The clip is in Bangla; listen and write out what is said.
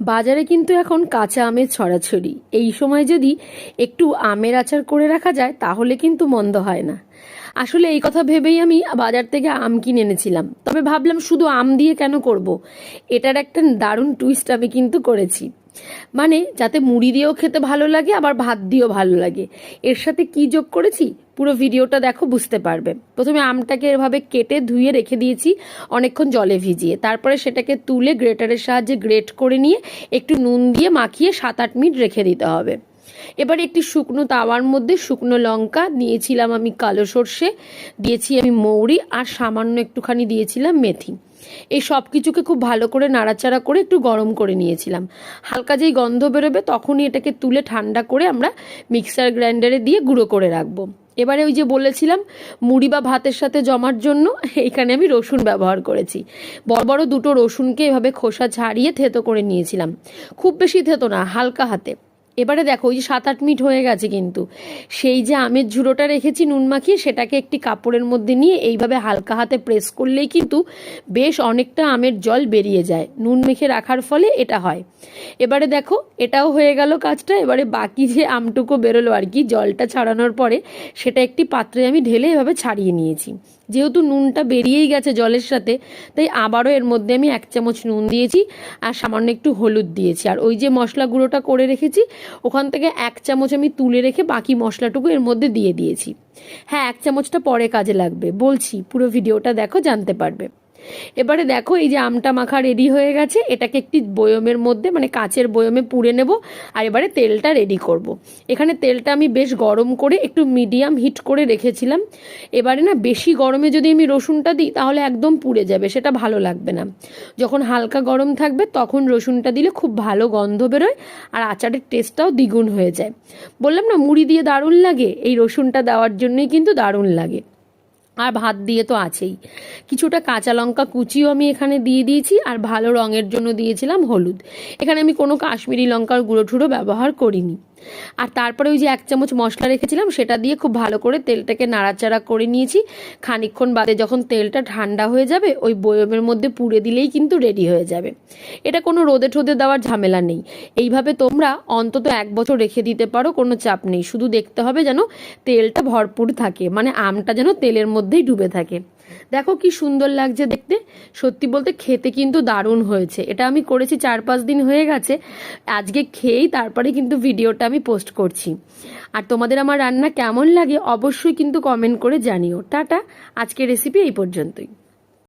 বাজারে কিন্তু এখন কাঁচা আমের ছড়াছড়ি। এই সময় যদি একটু আমের আচার করে রাখা যায় তাহলে কিন্তু মন্দ হয় না। আসলে এই কথা ভেবেই আমি বাজার থেকে আম কিনে এনেছিলাম, তবে ভাবলাম শুধু আম দিয়ে কেন করব, এটার একটা দারুণ টুইস্ট আমি কিন্তু করেছি। মানে যাতে মুড়ি দিয়েও খেতে ভালো লাগে, আবার ভাত দিয়েও ভালো লাগে। এর সাথে কি যোগ করেছি পুরো ভিডিওটা দেখো, বুঝতে পারবে। প্রথমে আমটাকে এভাবে কেটে ধুয়ে রেখে দিয়েছি অনেকক্ষণ জলে ভিজিয়ে, তারপরে সেটাকে তুলে গ্রেটারের সাহায্যে গ্রেট করে নিয়ে একটু নুন দিয়ে মাখিয়ে 7-8 মিনিট রেখে দিতে হবে। এবার একটি শুকনো তাওয়ার মধ্যে শুকনো লঙ্কা নিয়েছিলাম, আমি কালো সর্ষে দিয়েছি, আমি মৌরি আর সামান্য একটুখানি দিয়েছিলাম মেথি। এই সব কিছুকে খুব ভালো করে নাড়াচাড়া করে একটু গরম করে নিয়েছিলাম। হালকা যেই গন্ধ বেরোবে তখনই এটাকে তুলে ঠান্ডা করে আমরা মিক্সার গ্রাইন্ডারে দিয়ে গুঁড়ো করে রাখবো। এবারে ওই যে বলেছিলাম মুড়ি বা ভাতের সাথে জমার জন্য এইখানে আমি রসুন ব্যবহার করেছি। বড় বড় দুটো রসুনকে এভাবে খোসা ছাড়িয়ে থেতো করে নিয়েছিলাম, খুব বেশি থেতো না, হালকা হাতে। এবারে দেখো ওই যে 7-8 মিনিট হয়ে গেছে, কিন্তু সেই যে আমের ঝুড়োটা রেখেছি নুন মাখিয়ে, সেটাকে একটি কাপড়ের মধ্যে নিয়ে এইভাবে হালকা হাতে প্রেস করলেই কিন্তু বেশ অনেকটা আমের জল বেরিয়ে যায়। নুন মেখে রাখার ফলে এটা হয়। এবারে দেখো এটাও হয়ে গেল কাজটা। এবারে বাকি যে আমটুকু বেরোলো আর কি জলটা ছাড়ানোর পরে, সেটা একটি পাত্রে আমি ঢেলে এভাবে ছাড়িয়ে নিয়েছি। যেহেতু নুনটা বেরিয়েই গেছে জলের সাথে, তাই আবারও এর মধ্যে আমি 1 চামচ নুন দিয়েছি আর সামান্য একটু হলুদ দিয়েছি। আর ওই যে মশলা গুঁড়োটা করে রেখেছি ওখান থেকে 1 চামচ আমি তুলে রেখে বাকি মশলাটুকু এর মধ্যে দিয়ে দিয়েছি। হ্যাঁ, 1 চামচটা পরে কাজে লাগবে, বলছি পুরো ভিডিওটা দেখো, জানতে পারবে। এবারে দেখো এই যে আমটা মাখা রেডি হয়ে গেছে, এটাকে একটি বয়মের মধ্যে মানে কাচের বয়মে পুরে নেব। আর এবারে তেলটা রেডি করব। এখানে তেলটা আমি বেশ গরম করে একটু মিডিয়াম হিট করে রেখেছিলাম। এবারে না বেশি গরমে যদি আমি রসুনটা দিই তাহলে একদম পুড়ে যাবে, সেটা ভালো লাগবে না। যখন হালকা গরম থাকবে তখন রসুনটা দিলে খুব ভালো গন্ধ বেরোয় আর আচারের টেস্টটাও দ্বিগুণ হয়ে যায়। বললাম না মুড়ি দিয়ে দারুণ লাগে, এই রসুনটা দেওয়ার জন্যই কিন্তু দারুণ লাগে। আর ভাত দিয়ে তো আছেই। কিছুটা কাঁচা লঙ্কা কুচিও আমি এখানে দিয়ে দিয়েছি, আর ভালো রঙের জন্য দিয়েছিলাম হলুদ। এখানে আমি কোনো কাশ্মীরি লঙ্কার গুঁড়ো ঠুড়ো ব্যবহার করিনি। আর তারপরে ওই যে 1 চামচ মশলা রেখেছিলাম সেটা দিয়ে খুব ভালো করে তেলটাকে নাড়াচাড়া করে নিয়েছি। খানিকক্ষণ বাদে যখন তেলটা ঠান্ডা হয়ে যাবে ওই বয়মের মধ্যে পুড়ে দিলেই কিন্তু রেডি হয়ে যাবে। এটা কোনো রোদে ঠোদে দেওয়ার ঝামেলা নেই। এইভাবে তোমরা অন্তত 1 বছর রেখে দিতে পারো, কোনো চাপ নেই। শুধু দেখতে হবে যেন তেলটা ভরপুর থাকে, মানে আমটা যেন তেলের মধ্যেই ডুবে থাকে। দেখো কি সুন্দর লাগছে দেখতে। সত্যি বলতে খেতে কিন্তু দারুণ হয়েছে। এটা আমি করেছি 4-5 দিন হয়ে গেছে। আজকে খেয়েই তারপরে কিন্তু ভিডিওটা আমি পোস্ট করছি। আর তোমাদের আমার রান্না কেমন লাগে অবশ্যই কিন্তু কমেন্ট করে জানিও। টাটা, আজকের রেসিপি এই পর্যন্তই।